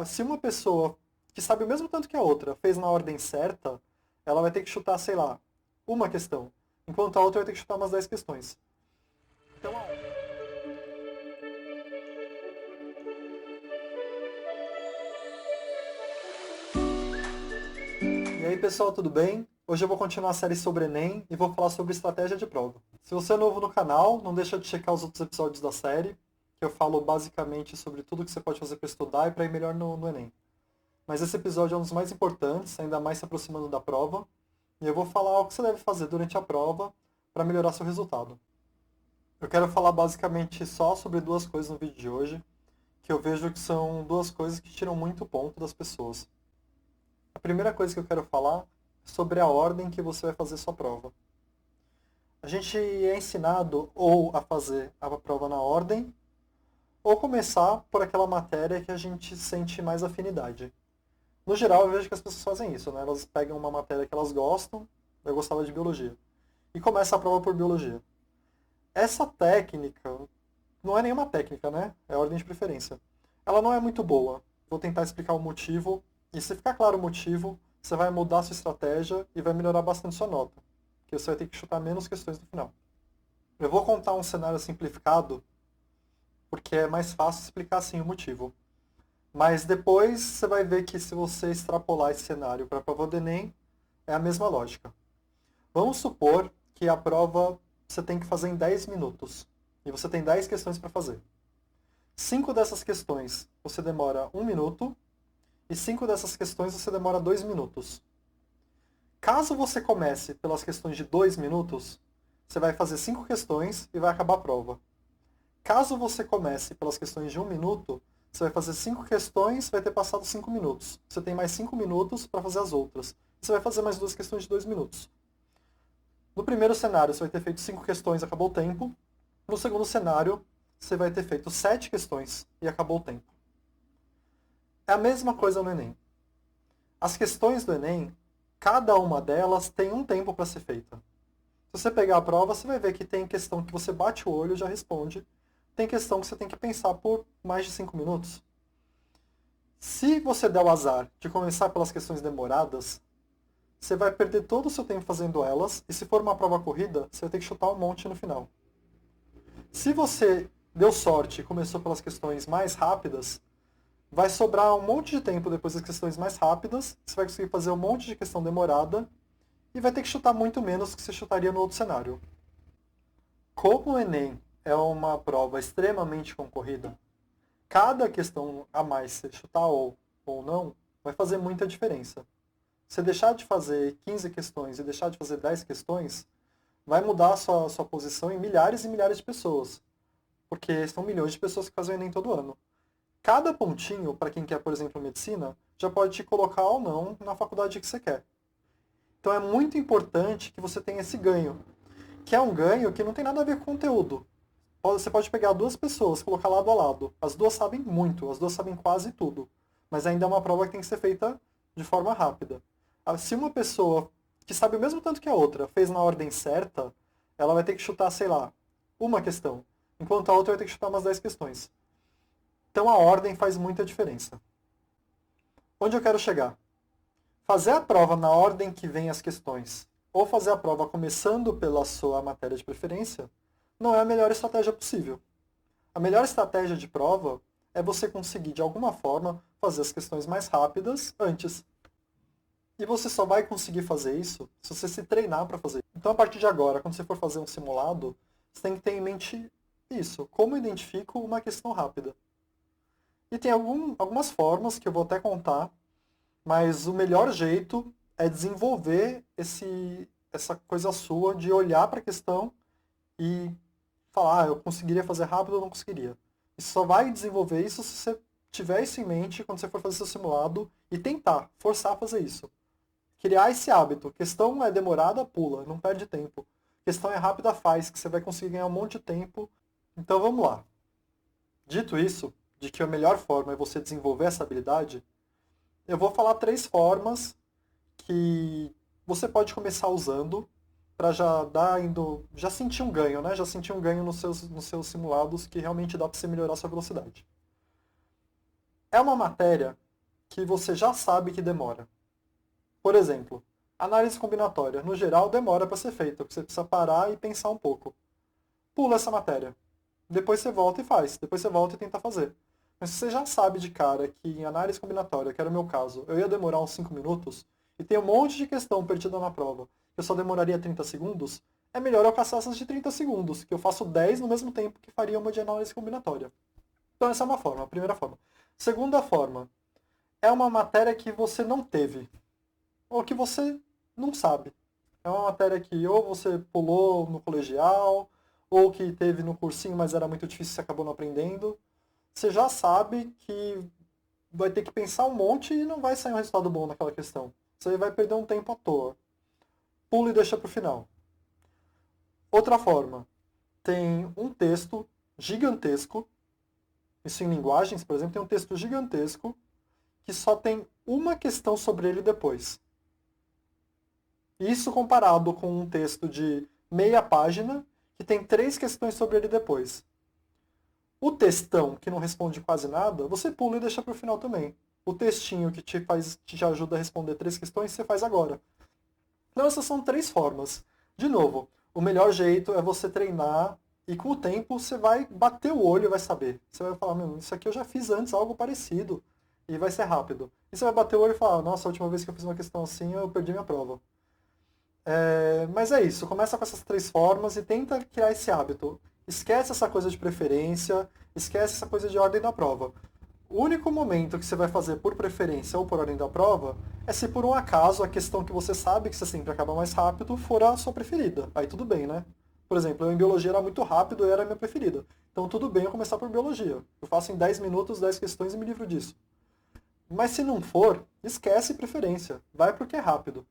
Se uma pessoa que sabe o mesmo tanto que a outra fez na ordem certa, ela vai ter que chutar, sei lá, uma questão, enquanto a outra vai ter que chutar umas 10 questões. Então, e aí, pessoal, tudo bem? Hoje eu vou continuar a série sobre Enem e vou falar sobre estratégia de prova. Se você é novo no canal, não deixa de checar os outros episódios da série, que eu falo basicamente sobre tudo que você pode fazer para estudar e para ir melhor no Enem. Mas esse episódio é um dos mais importantes, ainda mais se aproximando da prova, e eu vou falar o que você deve fazer durante a prova para melhorar seu resultado. Eu quero falar basicamente só sobre duas coisas no vídeo de hoje, que eu vejo que são duas coisas que tiram muito ponto das pessoas. A primeira coisa que eu quero falar é sobre a ordem que você vai fazer sua prova. A gente é ensinado ou a fazer a prova na ordem, ou começar por aquela matéria que a gente sente mais afinidade. No geral, eu vejo que as pessoas fazem isso, né? Elas pegam uma matéria que elas gostam, eu gostava de biologia, e começa a prova por biologia. Essa técnica não é nenhuma técnica, né? É ordem de preferência. Ela não é muito boa. Vou tentar explicar o motivo, e se ficar claro o motivo, você vai mudar a sua estratégia e vai melhorar bastante sua nota, porque você vai ter que chutar menos questões no final. Eu vou contar um cenário simplificado, porque é mais fácil explicar assim o motivo. Mas depois você vai ver que se você extrapolar esse cenário para a prova do Enem, é a mesma lógica. Vamos supor que a prova você tem que fazer em 10 minutos. E você tem 10 questões para fazer. 5 dessas questões você demora 1 minuto. E 5 dessas questões você demora 2 minutos. Caso você comece pelas questões de 2 minutos, você vai fazer 5 questões e vai acabar a prova. Caso você comece pelas questões de 1 minuto, você vai fazer 5 questões, vai ter passado 5 minutos. Você tem mais 5 minutos para fazer as outras. Você vai fazer mais 2 questões de 2 minutos. No primeiro cenário, você vai ter feito 5 questões e acabou o tempo. No segundo cenário, você vai ter feito 7 questões e acabou o tempo. É a mesma coisa no Enem. As questões do Enem, cada uma delas tem um tempo para ser feita. Se você pegar a prova, você vai ver que tem questão que você bate o olho e já responde. Tem questão que você tem que pensar por mais de 5 minutos. Se você der o azar de começar pelas questões demoradas, você vai perder todo o seu tempo fazendo elas, e se for uma prova corrida, você vai ter que chutar um monte no final. Se você deu sorte e começou pelas questões mais rápidas, vai sobrar um monte de tempo depois das questões mais rápidas, você vai conseguir fazer um monte de questão demorada, e vai ter que chutar muito menos do que você chutaria no outro cenário. Como o Enem é uma prova extremamente concorrida, cada questão a mais você chutar ou não, vai fazer muita diferença. Se deixar de fazer 15 questões e deixar de fazer 10 questões, vai mudar a sua posição em milhares e milhares de pessoas. Porque são milhões de pessoas que fazem o Enem todo ano. Cada pontinho, para quem quer, por exemplo, medicina, já pode te colocar ou não na faculdade que você quer. Então é muito importante que você tenha esse ganho, que é um ganho que não tem nada a ver com conteúdo. Você pode pegar duas pessoas, colocar lado a lado. As duas sabem muito, as duas sabem quase tudo. Mas ainda é uma prova que tem que ser feita de forma rápida. Se uma pessoa que sabe o mesmo tanto que a outra fez na ordem certa, ela vai ter que chutar, sei lá, uma questão, enquanto a outra vai ter que chutar umas 10 questões. Então a ordem faz muita diferença. Onde eu quero chegar? Fazer a prova na ordem que vem as questões, ou fazer a prova começando pela sua matéria de preferência, não é a melhor estratégia possível. A melhor estratégia de prova é você conseguir, de alguma forma, fazer as questões mais rápidas antes. E você só vai conseguir fazer isso se você se treinar para fazer. Então, a partir de agora, quando você for fazer um simulado, você tem que ter em mente isso. Como eu identifico uma questão rápida? E tem algumas formas que eu vou até contar, mas o melhor jeito é desenvolver essa coisa sua de olhar para a questão e falar, eu conseguiria fazer rápido ou não conseguiria. E só vai desenvolver isso se você tiver isso em mente quando você for fazer seu simulado e tentar, forçar a fazer isso. Criar esse hábito. Questão é demorada, pula, não perde tempo. Questão é rápida, faz, que você vai conseguir ganhar um monte de tempo. Então vamos lá. Dito isso, de que a melhor forma é você desenvolver essa habilidade, eu vou falar 3 formas que você pode começar usando para já sentir um ganho, né? Já sentir um ganho nos seus simulados que realmente dá para você melhorar a sua velocidade. É uma matéria que você já sabe que demora. Por exemplo, análise combinatória, no geral, demora para ser feita, porque você precisa parar e pensar um pouco. Pula essa matéria. Depois você volta e faz. Depois você volta e tenta fazer. Mas se você já sabe de cara que em análise combinatória, que era o meu caso, eu ia demorar uns 5 minutos, e tem um monte de questão perdida na prova, que eu só demoraria 30 segundos, é melhor eu caçar essas de 30 segundos, que eu faço 10 no mesmo tempo que faria uma de análise combinatória. Então essa é uma forma, a primeira forma. Segunda forma, é uma matéria que você não teve, ou que você não sabe. É uma matéria que ou você pulou no colegial, ou que teve no cursinho, mas era muito difícil e você acabou não aprendendo. Você já sabe que vai ter que pensar um monte e não vai sair um resultado bom naquela questão. Você vai perder um tempo à toa. Pula e deixa para o final. Outra forma, tem um texto gigantesco, isso em linguagens, por exemplo, tem um texto gigantesco que só tem uma questão sobre ele depois. Isso comparado com um texto de meia página que tem 3 questões sobre ele depois. O textão, que não responde quase nada, você pula e deixa para o final também. O textinho que te ajuda a responder 3 questões, você faz agora. Então essas são 3 formas. De novo, o melhor jeito é você treinar e com o tempo você vai bater o olho e vai saber. Você vai falar, meu, isso aqui eu já fiz antes, algo parecido. E vai ser rápido. E você vai bater o olho e falar, nossa, a última vez que eu fiz uma questão assim, eu perdi minha prova. Mas é isso, começa com essas 3 formas e tenta criar esse hábito. Esquece essa coisa de preferência, esquece essa coisa de ordem da prova. O único momento que você vai fazer por preferência ou por ordem da prova é se por um acaso a questão que você sabe que você sempre acaba mais rápido for a sua preferida. Aí tudo bem, né? Por exemplo, eu em biologia era muito rápido e era a minha preferida. Então tudo bem eu começar por biologia. Eu faço em 10 minutos 10 questões e me livro disso. Mas se não for, esquece preferência. Vai porque é rápido.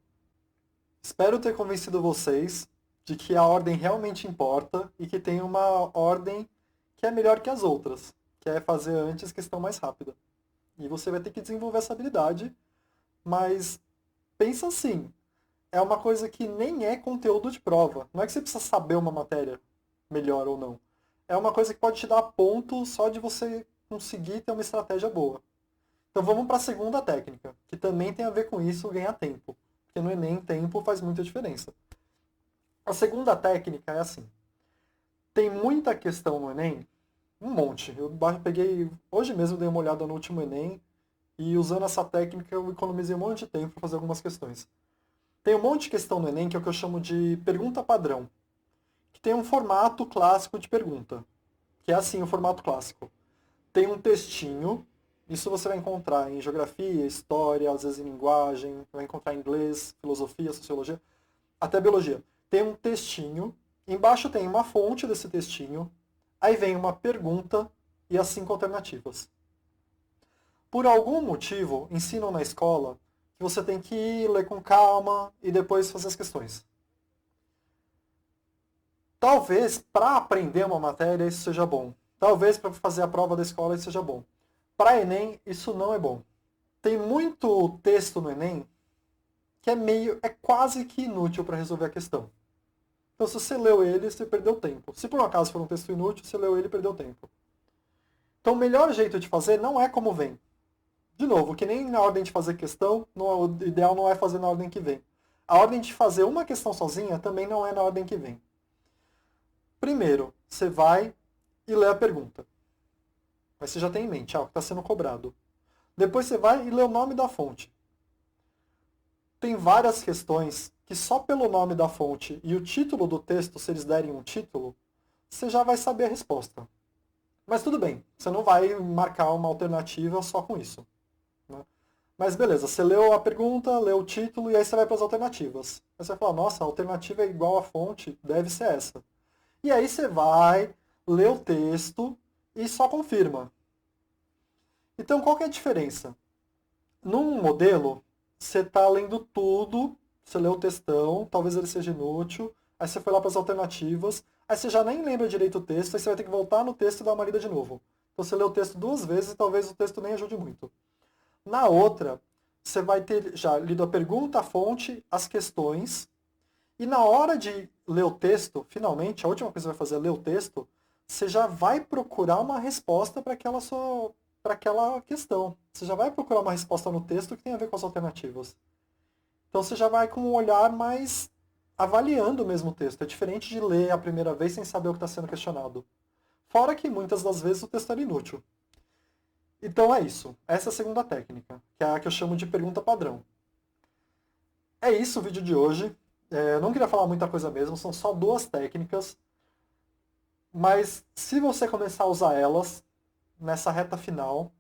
Espero ter convencido vocês de que a ordem realmente importa e que tem uma ordem que é melhor que as outras, que é fazer antes questão mais rápida. E você vai ter que desenvolver essa habilidade, mas pensa assim, é uma coisa que nem é conteúdo de prova. Não é que você precisa saber uma matéria melhor ou não. É uma coisa que pode te dar ponto só de você conseguir ter uma estratégia boa. Então vamos para a segunda técnica, que também tem a ver com isso, ganhar tempo. Porque no Enem, tempo faz muita diferença. A segunda técnica é assim. Tem muita questão no Enem, um monte. Eu peguei, hoje mesmo dei uma olhada no último Enem, e usando essa técnica eu economizei um monte de tempo para fazer algumas questões. Tem um monte de questão no Enem que é o que eu chamo de pergunta padrão, que tem um formato clássico de pergunta, que é assim o formato clássico. Tem um textinho, isso você vai encontrar em geografia, história, às vezes em linguagem, vai encontrar em inglês, filosofia, sociologia, até biologia. Tem um textinho, embaixo tem uma fonte desse textinho, aí vem uma pergunta e as 5 alternativas. Por algum motivo, ensinam na escola que você tem que ir, ler com calma e depois fazer as questões. Talvez para aprender uma matéria isso seja bom. Talvez para fazer a prova da escola isso seja bom. Para Enem isso não é bom. Tem muito texto no Enem que é quase que inútil para resolver a questão. Então se você leu ele, você perdeu tempo. Se por um acaso for um texto inútil, você leu ele e perdeu tempo. Então o melhor jeito de fazer não é como vem. De novo, que nem na ordem de fazer questão, o ideal não é fazer na ordem que vem. A ordem de fazer uma questão sozinha também não é na ordem que vem. Primeiro, você vai e lê a pergunta. Mas você já tem em mente, o que está sendo cobrado. Depois você vai e lê o nome da fonte. Tem várias questões que só pelo nome da fonte e o título do texto, se eles derem um título, você já vai saber a resposta. Mas tudo bem, você não vai marcar uma alternativa só com isso. Né? Mas beleza, você leu a pergunta, leu o título e aí você vai para as alternativas. Aí você vai falar, nossa, a alternativa é igual à fonte, deve ser essa. E aí você vai, lê o texto e só confirma. Então qual que é a diferença? Num modelo, você está lendo tudo, você lê o textão, talvez ele seja inútil, aí você foi lá para as alternativas, aí você já nem lembra direito o texto, aí você vai ter que voltar no texto e dar uma lida de novo. Então você lê o texto 2 vezes e talvez o texto nem ajude muito. Na outra, você vai ter já lido a pergunta, a fonte, as questões, e na hora de ler o texto, finalmente, a última coisa que você vai fazer é ler o texto, você já vai procurar uma resposta para aquela questão. você já vai procurar uma resposta no texto que tem a ver com as alternativas. Então você já vai com um olhar mais avaliando mesmo o texto. É diferente de ler a primeira vez sem saber o que está sendo questionado. Fora que muitas das vezes o texto era inútil. Então é isso. Essa é a segunda técnica, que é a que eu chamo de pergunta padrão. É isso o vídeo de hoje. Eu não queria falar muita coisa mesmo, são só duas técnicas. Mas se você começar a usar elas nessa reta final,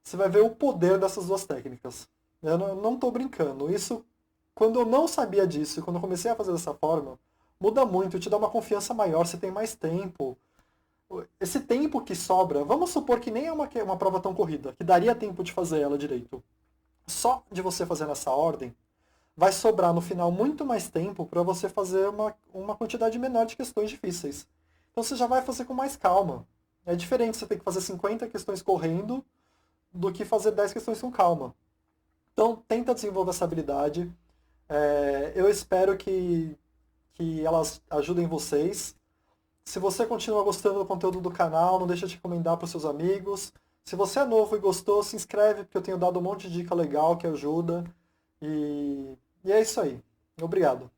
você vai ver o poder dessas duas técnicas. Eu não estou brincando. Isso, quando eu não sabia disso e quando eu comecei a fazer dessa forma, muda muito, te dá uma confiança maior, você tem mais tempo. Esse tempo que sobra, vamos supor que nem é uma prova tão corrida, que daria tempo de fazer ela direito. Só de você fazer nessa ordem, vai sobrar no final muito mais tempo para você fazer uma quantidade menor de questões difíceis. Então você já vai fazer com mais calma. É diferente você ter que fazer 50 questões correndo do que fazer 10 questões com calma. Então tenta desenvolver essa habilidade. Eu espero que elas ajudem vocês. Se você continua gostando do conteúdo do canal, não deixa de recomendar para os seus amigos. Se você é novo e gostou, se inscreve, porque eu tenho dado um monte de dica legal que ajuda. E é isso aí. Obrigado.